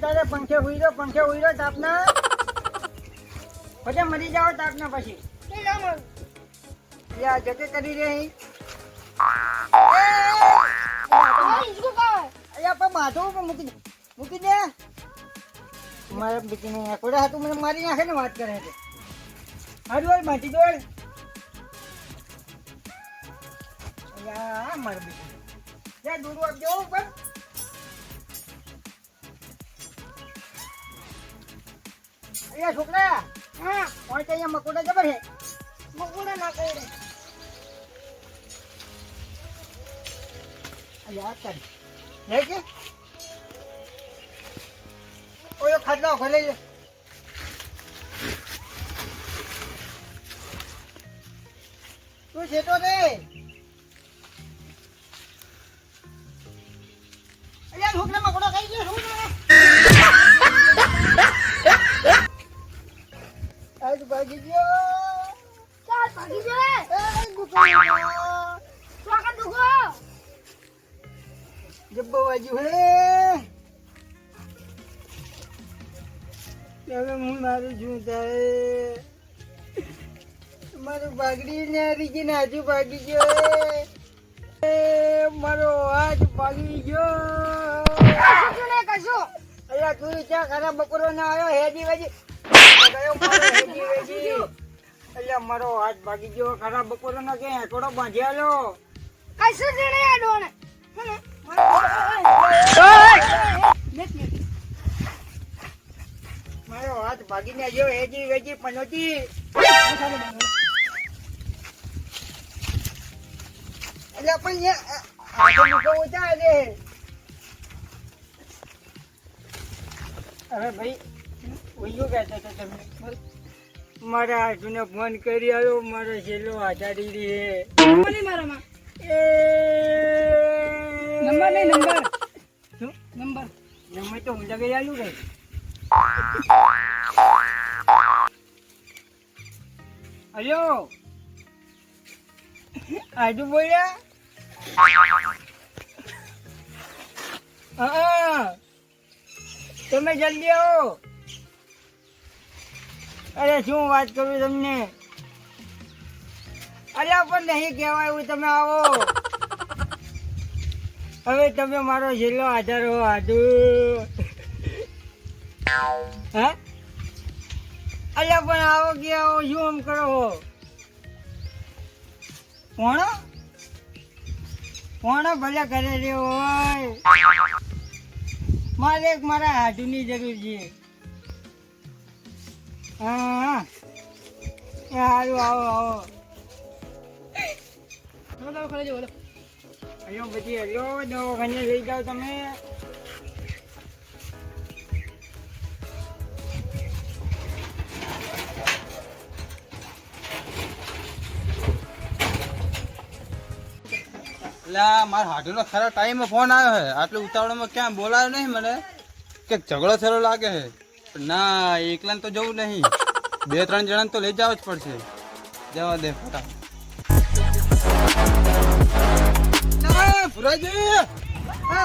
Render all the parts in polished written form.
તારે પંખે હુઈ રહ્યો તાપના પછી મરી જાવ તાપના પછી યા જકે કરી રે અલ્યા પણ માથું મૂકી દે મારે બીજીને કોડા હાથું મને મારી નાખે ને વાત કરે છે હારું હાલ માટી દોડ અલ્યા મારે બીજી જા દૂર આપજો પણ અલ્યા છોકરા હા ઓય તો અહીંયા મકોડા જબર હે મકોડા ના કહે રે અલ્યા કર લે કે ઓય ખાટલા ઘરે લે તું છેટો રે અલ્યા છોકરા મકોડા ખાઈ ગયો શું આજ ભાગી ગયો ચાલ ભાગી ગયો સ્વાગત દુગો જબ્બો વાજુ હે હવે હું મારું શું થાય મારું બાગડી ને રીકી ને આજુ ભાગી ગયો મારો હાથ ભાગી ગયો કશું અલ્યા તું ચા ખરાબ બપોરો ના આવ્યો હેજી વેજી અલ્યા મારો હાથ ભાગી ગયો ખરાબ બપોરો ના કે થોડો બાંધ્યાલો કશું જણે આડોને મારો હાથ ભાગીને આવ્યો હેજી વેજી પનોતી અલ્યા પણ અરે ભાઈ ઓયો કહેતો તો તમે મારા હાથને ફોન કરી આવ્યો મારો છેલ્લો આધારી રે મારામાં નંબર તો હું જગ્યાએ આવ્યું રે હલો આજુ બોલ્યા હા તમે જલ્દી આવો અરે શું વાત કરું તમને અલ્યા પણ નહીં કહેવાય એવું તમે આવો હવે તમે મારો છેલ્લો આધાર હો આજુ હે અલ્યા પણ આવો કે આવો શું આમ કરો હો કોણ ભલે કરે રે હોય મારે એક મારા હાથુની જરૂર છે હા સારું આવો અહીંયા પછી હલો દવાખાને લઈ જાઓ તમે મારા હાથનો ખરા ટાઈમે ફોન આવ્યો છે આટલું ઉતાવળમાં ક્યાં બોલાયો નહીં મને કે ઝઘડો થયેલો લાગે છે ના એકલા તો જવું નહીં 2-3 જણા તો લઈ જવા જ પડશે જવા દે ફટાફટ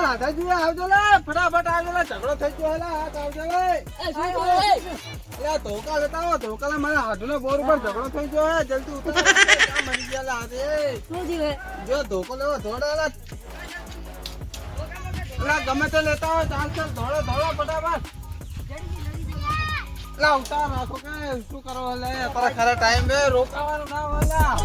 રાધાજી આવજો ફટાફટ આવજો ઝઘડો થઈ ગયો હાથ આવજો ધોકા લેતા આવો ધોકા મારા હાથનો બોર ઉપર ઝઘડો થઈ ગયો જલ્દી ઉતાર મરી ગયા હાથે જો ધોકો લેવો ધોડા ગમે તે લેતા હોય ચાલશે ધોળો ફટાફટ ઉતાર રાખો કે શું કરો તારા ખરા ટાઈમ બે રોકાવાનું ના વાલા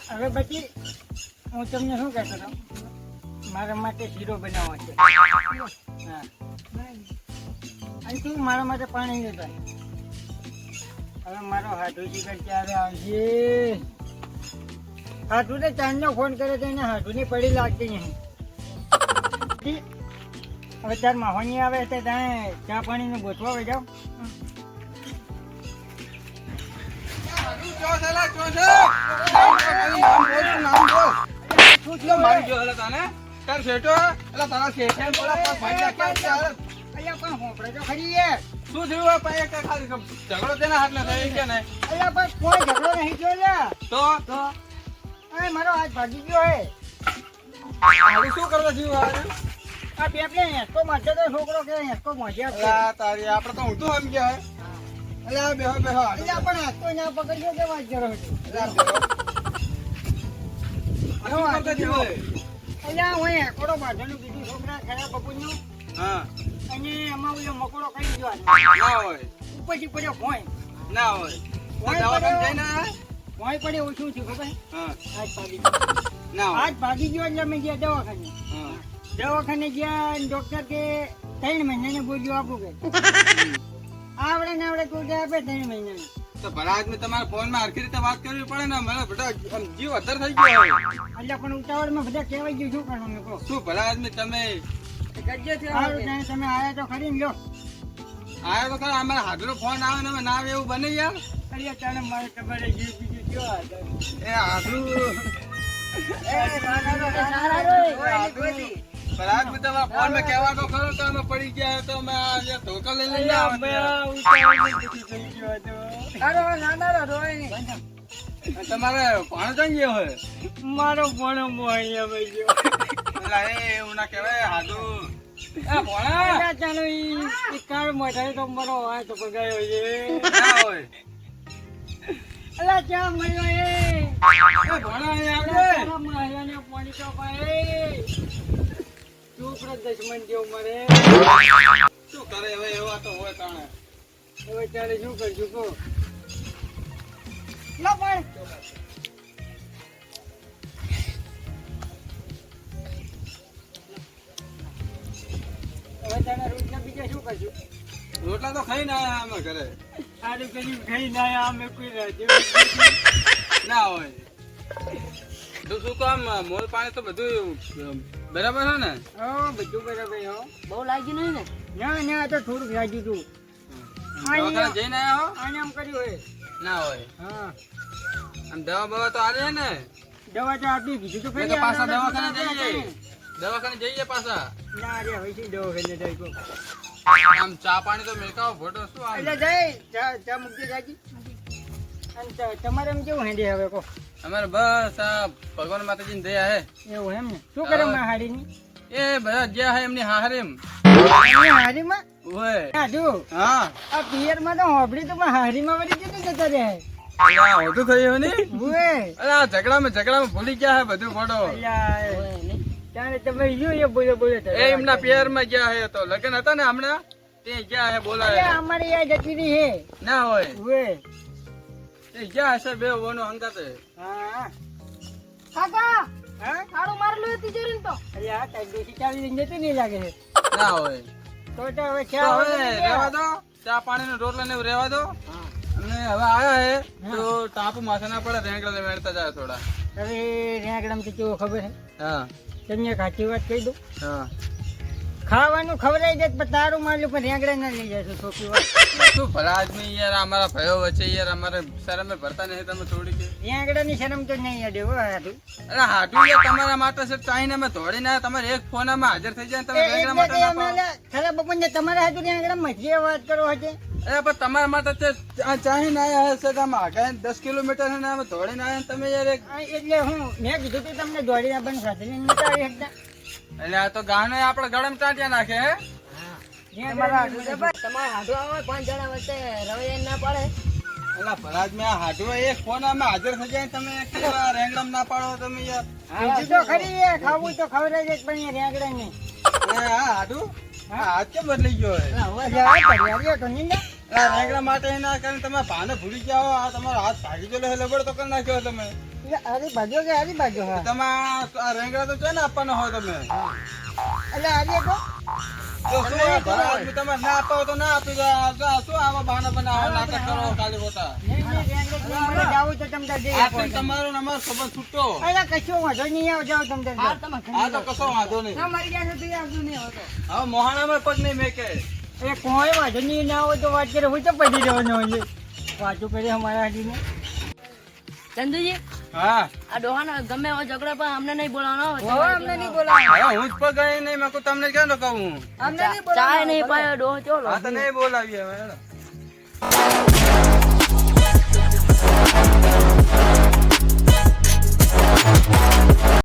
હવે પછી હું તમને શું કહેતો હતો મારા માટે શીરો બનાવવો છે હા અને તું મારા માટે પાણી લેતા હવે મારો હાથુ જીગર ક્યારે આવશે હાથુને ચાંદનો ફોન કરે તો એને હાથુની પડી લાગતી નહીં હવે તાર માહોની આવે તો ત્યાં ચા પાણીને ગોઠવા વહી જાઓ શું થયું હોય પાયે કે ખાલી ઝઘડો તેના હાથમાં થયો કે નહીં? અલ્યા પણ કોઈ ઝઘડો નહીં થયો લ્યા. તો અરે મારો હાથ ભાગી ગયો હે. હારું શું કરવા થયું હારું? આ પેપલે હેસકો મારતો તો છોકરો કે હેસકો મોઢ્યા છે. અલા તારી આપણે તો ઊંધું એમ ગયા હે. અલા બેહો બેહો અલ્યા પણ હાથ તો ના પકડ્યો કે વાત કરો છો. અલા બેહો. આ શું કરતા થયું હોય? અલ્યા હું હેકોડો બાંધવાનું કીધું છોકરા ખરા બપુરનું હા અને એમાં ઓલો મકોડો કરી ગયો હાથ. ના હોય ઉપરથી પડ્યો ભોંય. ના હોય તો ભોંય દવાખાને પડ્યો. જઈને આયા? ભોંય પડ્યો ઓછું થયું ખબર? હા હાથ ભાગી ગયો. ના હોય હાથ ભાગી ગયો એટલે અમે ગયા દવાખાને. હા દવાખાને ગયા ડોક્ટર કે 3 મહિનાની ગોળીઓ આપું કે આવડે ને આવડે ગોળી આપે 3 મહિનાની. તો ભલા આદમી તમારા ફોનમાં હરખી રીતે વાત કરવી પડે ને મને બધા આમ જીવ અધર થઈ ગયો હોય. એટલે પણ ઉતાવળમાં બધા કહેવાય ગયું શું કરવાનું કહો. શું ભલા આદમી તમે સારું ત્યાં તમે આયા તો ખરી ને લો. આયા તો ખરા અમારા હાથનો ફોન આવે ને અમે ના આવે એવું બને યાર. અરે તારે મારે તમારે જીવ બીજું કયો હતો? એ હાથું ભલા આદમી તમારા ફોનમાં કહેવા તો ખરો તો અમે પડી ગયા તો અમે આ જે ધોકા લઈ લઈને આવ્યા. તમારે ભણ જઈ ગયો હોય મારો ભણો મોહિયા ભાઈ ગયો. પેલા એ એવું ના કહેવાય હાથું એ ભણા ચાલો ઈ કાર મોઢાએ તો મારો હાથ પગાયો છે. ના હોય અલા ક્યાં મળ્યો એ ભણા એ આપણે પાણી તો ભાઈ છોકરો દશમન જેવો મરે. શું કરે હવે એવા તો હોય તાણે હવે તારે શું કરશું કહો? લો પણ હવે તારે રોટલા બીજા શું કરશું? રોટલા તો ખાઈ ના આયા અમે ઘરે સારું કર્યું ખાઈ ના આયા અમે કોઈ રાજ્ય ના હોય તો શું કામ મોલ પાણી તો બધું બરાબર છે ને? બધું બરાબર હો. બહુ લાગ્યું નહીં ને? ના ના આ તો થોડુંક રાજી તું દવાખાને જઈને આયા હો? આને આમ કર્યું હોય. ના હોય હા આમ દવા બવા તો આલે ને દવા તો આપી કીધું તો નહીં તો પાછા દવાખાને જઈએ દવાખાને જઈએ પાછા ના રે હવે શું દવાખાને જાય કહો? આમ ચા પાણી તો મેકાવો ફોટો શું આમ એટલે જાય ચા મૂકજે જાજી. અને તમારે એમ કેવું હેડે હવે કહો? અમારે બસ આ ભગવાન માતાજીની દયા હે એવું એમ ને શું કરે માં હારીની? એ બધા જ્યાં હે એમની હારેમ હારીમાં ઓય સાધુ હા આ પિયરમાં તો હોબળી તો પણ હારીમાં વળી જતું જતા રહે. અલા હોતું થયું ને ઉએ અલા ઝઘડામાં ભૂલી ગયા હે બધું ફોટો અલ્યા ત્યારે તમે જો એ બોલે બોલે એ એમના પિયરમાં ગયા હે તો લગન હતા ને હમણાં તે ગયા હે બોલાવે અમારે યાર જતી રહી હે. ના હોય ઉએ એ ગયા હશે બે ઓનો હંગાતે હા કાકા હા તારું મારેલું હતી તિજોરી તો. અરે આ તારી ડોશી ચાલી લઈને જતી નહીં લાગે છે. ના હોય તો હવે તો ચા હવે રહેવા દો ચા પાણી નો રોટલા ને એવું રહેવા દો અને હવે આયા હે તો ટાપુ માથે ના પડે રેંગડા મેળતા જાય થોડા હવે રેંગડામ તો કેવો ખબર છે હા તમને એક સાચી વાત કહી દઉં હા ખાવાનું ખવડાવી દે પણ તારું માર્યું પણ રેંગડા ના લઈ જશો છોકરી વાત. શું ભલા આદમી યાર અમારા ભાઈઓ વચ્ચે યાર અમારે શરમે ભરતા નહીં તમે થોડી કે રેંગડાની શરમ તો નહીં અડે હો હાથું. અરે હાટું યાર તમારા માટે છે ચાહીને અમે દોડીને આવ્યા તમારે એક ફોન માં હાજર થઈ જાય ને તમે રેંગડા માટે ના પાડો. ખરા બપન તમારા હાથું રેંગડા મજે વાત કરો હશે. અરે પણ તમારા માટે ચાહીને આવ્યા હશે તમે આગળ 10 કિલોમીટર છે ને અમે દોડીને આવ્યા ને તમે યાર એક એટલે હું મેં કીધું કે તમને દોડીને બંધ સાથે નતા આવી શકતા. એટલે આ તો ગાને આપણે ગળમ ટાંટિયા નાખે હે તમારા હાથું છે બસ. તમારે હાડું આવે 5 જણા વચ્ચે રવૈયા ના પડે. અલા ભલાજ મેં હાટું એક ફોન માં હાજર થઈ જાય ને તમે કેવા રેંગડમ ના પાડો તમે યાર બીજું તો ખરી એ ખાવું તો ખવડાવી દે પણ એ રેંગડા નહીં. હા હાટું હા હાથ કેમ બદલાઈ ગયો હે એટલે આ પરિવારીઓ તો નહીં ને. આ રેંગડા માટે એના કારણે તમે ભાને ભૂલી ગયા હો આ તમારો હાથ ભાગી ગયેલો હે લબડ તો કરી નાખ્યો તમે એટલે આરી બાજુ કે આરી બાજુ હા તમે આ રેંગડા તો છે ને આપવાનો હોય તમે એટલે આરી તો જો શું આ ભલા આદમી તમે ના આપો તો ના આપી દો શું આવા બહાના બનાવો નાટક કરો ખાલી ખોટા નહીં રેંગડા મને જાવું તો તમ તાર જઈ આ આપો. તો તમારો ને અમારો સંબંધ છૂટો અરે કશો વાંધો નહીં આવ જાવ તમ તાર હા જાઓ. તમે આ તો કશો વાંધો નહીં ના મરી ગયા તો આવતું નહીં હોતો. હવે મોહાણામાં પગ નહીં મેકે એ કોઈ વાંધો નહીં ના હોય તો વાત કરે હું તો પડી રહેવાનો હોય વાતો કરે અમારા હાથીને. ચંદુજી હા આ ડોહાનો ગમે એવો ઝઘડો પણ અમને નહીં બોલાવવાનો હવે અમને નહીં બોલાવો. હવે હું જ પર ગઈ નહીં મેં કહું તમને ક્યાં તો કહું અમને નહીં ચાય બોલાવો. નહીં પાયો ડોહો ચોલો હા તો નહીં બોલાવીએ હવે હેડો.